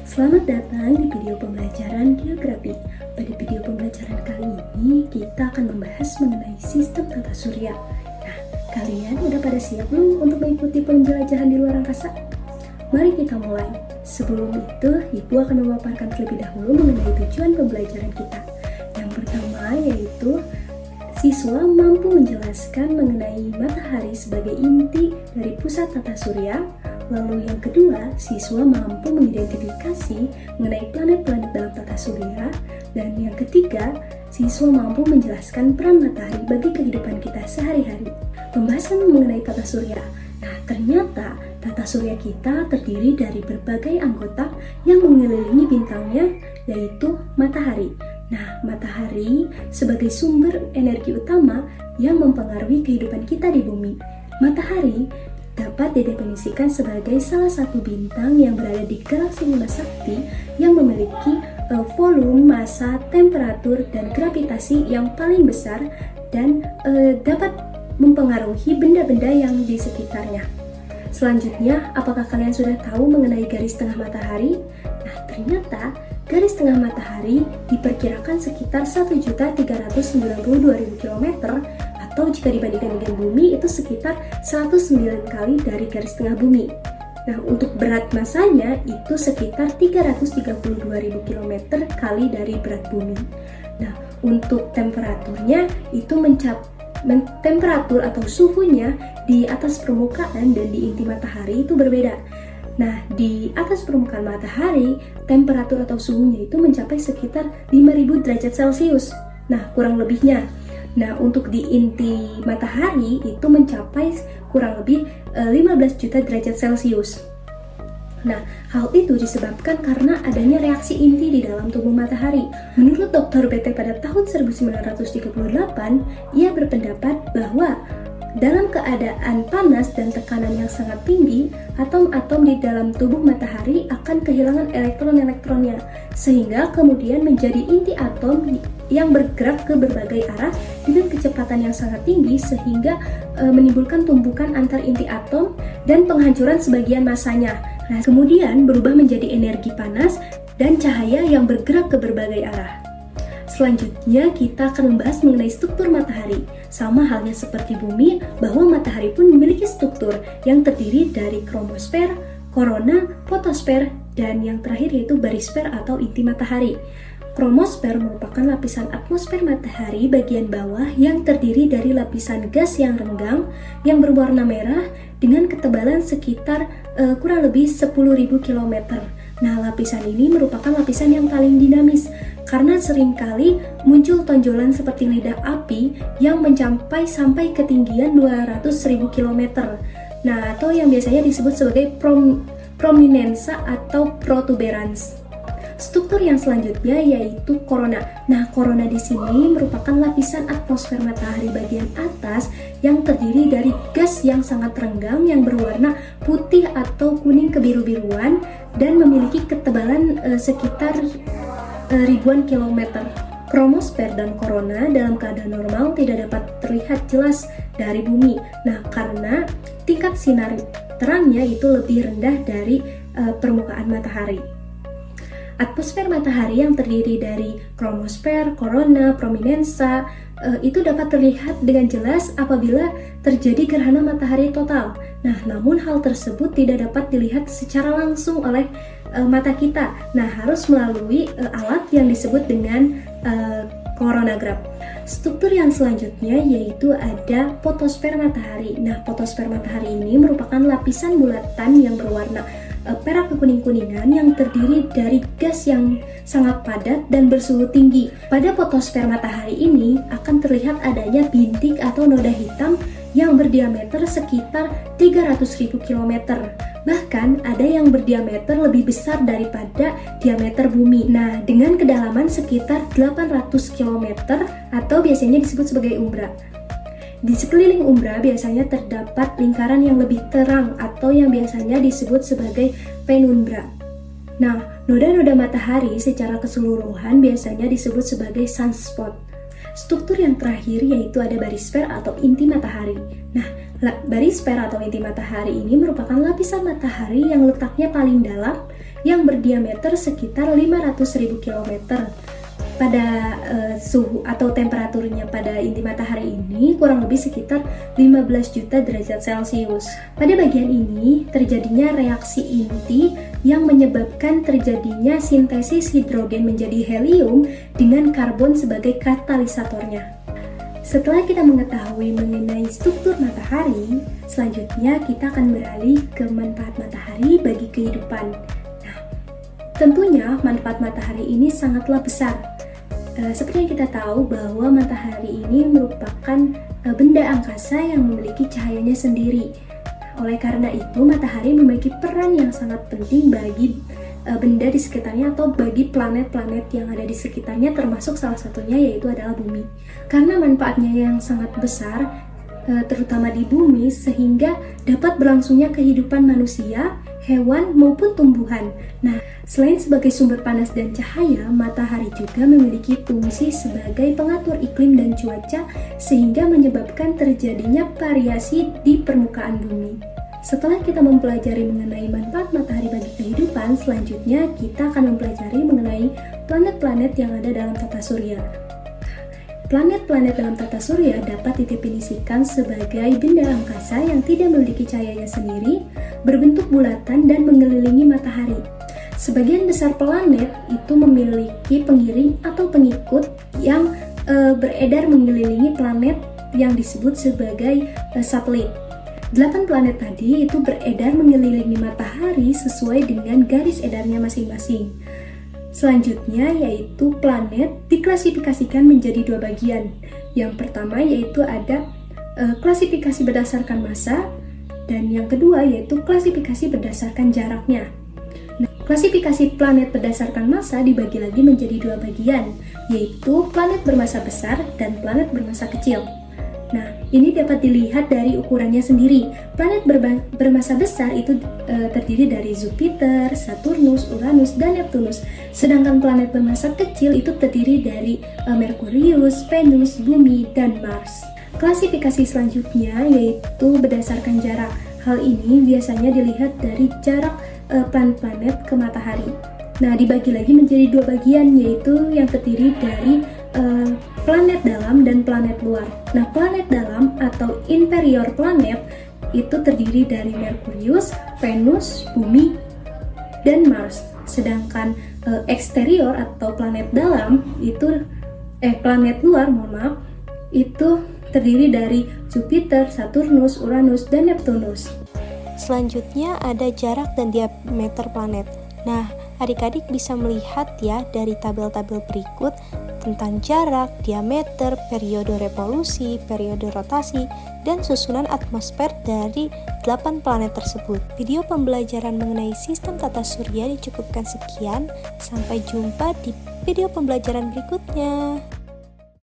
Selamat datang di video pembelajaran geografi. Pada video pembelajaran kali ini, kita akan membahas mengenai sistem tata surya. Nah, kalian udah pada siap belum untuk mengikuti penjelajahan di luar angkasa? Mari kita mulai. Sebelum itu, Ibu akan memaparkan terlebih dahulu mengenai tujuan pembelajaran kita. Yang pertama yaitu siswa mampu menjelaskan mengenai matahari sebagai inti dari pusat tata surya. Lalu yang kedua, siswa mampu mengidentifikasi mengenai planet-planet dalam tata surya. Dan yang ketiga, siswa mampu menjelaskan peran matahari bagi kehidupan kita sehari-hari. Pembahasan mengenai tata surya. Nah, ternyata tata surya kita terdiri dari berbagai anggota yang mengelilingi bintangnya, yaitu matahari. Nah, matahari sebagai sumber energi utama yang mempengaruhi kehidupan kita di bumi. Matahari dapat didefinisikan sebagai salah satu bintang yang berada di galaksi Bima Sakti yang memiliki volume, massa, temperatur, dan gravitasi yang paling besar dan dapat mempengaruhi benda-benda yang di sekitarnya. Selanjutnya, apakah kalian sudah tahu mengenai garis tengah matahari? Nah, ternyata garis tengah matahari diperkirakan sekitar 1.392.000 km atau jika dibandingkan dengan bumi itu sekitar 109 kali dari garis tengah bumi. Nah, untuk berat masanya itu sekitar 332.000 km kali dari berat bumi. Nah, untuk temperaturnya itu temperatur atau suhunya di atas permukaan dan di inti matahari itu berbeda. Nah, di atas permukaan matahari, temperatur atau suhunya itu mencapai sekitar 5.000 derajat Celcius. Nah, kurang lebihnya. Nah, untuk di inti matahari itu mencapai kurang lebih 15 juta derajat Celcius. Nah, hal itu disebabkan karena adanya reaksi inti di dalam tubuh matahari. Menurut Dr. Bethe pada tahun 1938, ia berpendapat bahwa dalam keadaan panas dan tekanan yang sangat tinggi, atom-atom di dalam tubuh matahari akan kehilangan elektron-elektronnya, sehingga kemudian menjadi inti atom yang bergerak ke berbagai arah dengan kecepatan yang sangat tinggi, sehingga menimbulkan tumbukan antar inti atom dan penghancuran sebagian massanya. Nah, kemudian berubah menjadi energi panas dan cahaya yang bergerak ke berbagai arah. Selanjutnya, kita akan membahas mengenai struktur matahari. Sama halnya seperti bumi, bahwa matahari pun memiliki struktur yang terdiri dari kromosfer, korona, fotosfer, dan yang terakhir yaitu barisfer atau inti matahari. Kromosfer merupakan lapisan atmosfer matahari bagian bawah yang terdiri dari lapisan gas yang renggang yang berwarna merah dengan ketebalan sekitar kurang lebih 10.000 km. Nah, lapisan ini merupakan lapisan yang paling dinamis karena seringkali muncul tonjolan seperti lidah api yang mencapai sampai ketinggian 200.000 km. Nah, atau yang biasanya disebut sebagai prominensa atau protuberans. Struktur yang selanjutnya yaitu korona. Nah, korona di sini merupakan lapisan atmosfer matahari bagian atas yang terdiri dari gas yang sangat renggang yang berwarna putih atau kuning kebiru-biruan dan memiliki ketebalan sekitar ribuan kilometer. Kromosfer dan korona dalam keadaan normal tidak dapat terlihat jelas dari bumi. Nah, karena tingkat sinar terangnya itu lebih rendah dari permukaan matahari. Atmosfer matahari yang terdiri dari kromosfer, korona, prominensa itu dapat terlihat dengan jelas apabila terjadi gerhana matahari total. Nah, namun hal tersebut tidak dapat dilihat secara langsung oleh mata kita. Nah, harus melalui alat yang disebut dengan coronagraph. Struktur yang selanjutnya yaitu ada fotosfer matahari. Nah, fotosfer matahari ini merupakan lapisan bulatan yang berwarna perak kekuning-kuningan yang terdiri dari gas yang sangat padat dan bersuhu tinggi. Pada fotosfer matahari ini akan terlihat adanya bintik atau noda hitam yang berdiameter sekitar 300.000 km. Bahkan ada yang berdiameter lebih besar daripada diameter bumi. Nah, dengan kedalaman sekitar 800 km atau biasanya disebut sebagai umbra. Di sekeliling umbra biasanya terdapat lingkaran yang lebih terang atau yang biasanya disebut sebagai penumbra. Nah, noda-noda matahari secara keseluruhan biasanya disebut sebagai sunspot. Struktur yang terakhir yaitu ada barisfer atau inti matahari. Nah, barisfer atau inti matahari ini merupakan lapisan matahari yang letaknya paling dalam yang berdiameter sekitar 500.000 km. Pada suhu atau temperaturnya pada inti matahari ini kurang lebih sekitar 15 juta derajat Celcius. Pada bagian ini terjadinya reaksi inti yang menyebabkan terjadinya sintesis hidrogen menjadi helium dengan karbon sebagai katalisatornya. Setelah kita mengetahui mengenai struktur matahari, selanjutnya kita akan beralih ke manfaat matahari bagi kehidupan. Nah, tentunya manfaat matahari ini sangatlah besar. Seperti yang kita tahu bahwa matahari ini merupakan benda angkasa yang memiliki cahayanya sendiri. Oleh karena itu, matahari memiliki peran yang sangat penting bagi benda di sekitarnya atau bagi planet-planet yang ada di sekitarnya, termasuk salah satunya yaitu adalah bumi. Karena manfaatnya yang sangat besar, terutama di bumi, sehingga dapat berlangsungnya kehidupan manusia, hewan, maupun tumbuhan. Nah, selain sebagai sumber panas dan cahaya, matahari juga memiliki fungsi sebagai pengatur iklim dan cuaca, sehingga menyebabkan terjadinya variasi di permukaan bumi. Setelah kita mempelajari mengenai manfaat matahari bagi kehidupan, selanjutnya kita akan mempelajari mengenai planet-planet yang ada dalam tata surya. Planet-planet dalam tata surya dapat didefinisikan sebagai benda angkasa yang tidak memiliki cahayanya sendiri, berbentuk bulatan dan mengelilingi matahari. Sebagian besar planet itu memiliki pengiring atau pengikut yang beredar mengelilingi planet yang disebut sebagai satelit. 8 planet tadi itu beredar mengelilingi matahari sesuai dengan garis edarnya masing-masing. Selanjutnya yaitu planet diklasifikasikan menjadi 2 bagian. Yang pertama yaitu ada klasifikasi berdasarkan massa, dan yang kedua yaitu klasifikasi berdasarkan jaraknya. Nah, klasifikasi planet berdasarkan massa dibagi lagi menjadi 2 bagian, yaitu planet bermassa besar dan planet bermassa kecil. Nah, ini dapat dilihat dari ukurannya sendiri. Planet bermassa besar itu terdiri dari Jupiter, Saturnus, Uranus, dan Neptunus. Sedangkan planet bermassa kecil itu terdiri dari Merkurius, Venus, Bumi, dan Mars. Klasifikasi selanjutnya yaitu berdasarkan jarak. Hal ini biasanya dilihat dari jarak planet-planet ke matahari. Nah, dibagi lagi menjadi 2 bagian, yaitu yang terdiri dari planet dalam dan planet luar. Nah, planet dalam atau inferior planet itu terdiri dari Merkurius, Venus, Bumi, dan Mars. Sedangkan eksterior atau planet dalam itu planet luar, itu terdiri dari Jupiter, Saturnus, Uranus, dan Neptunus. Selanjutnya ada jarak dan diameter planet. Nah, adik-adik bisa melihat ya dari tabel-tabel berikut tentang jarak, diameter, periode revolusi, periode rotasi, dan susunan atmosfer dari 8 planet tersebut. Video pembelajaran mengenai sistem tata surya dicukupkan sekian. Sampai jumpa di video pembelajaran berikutnya.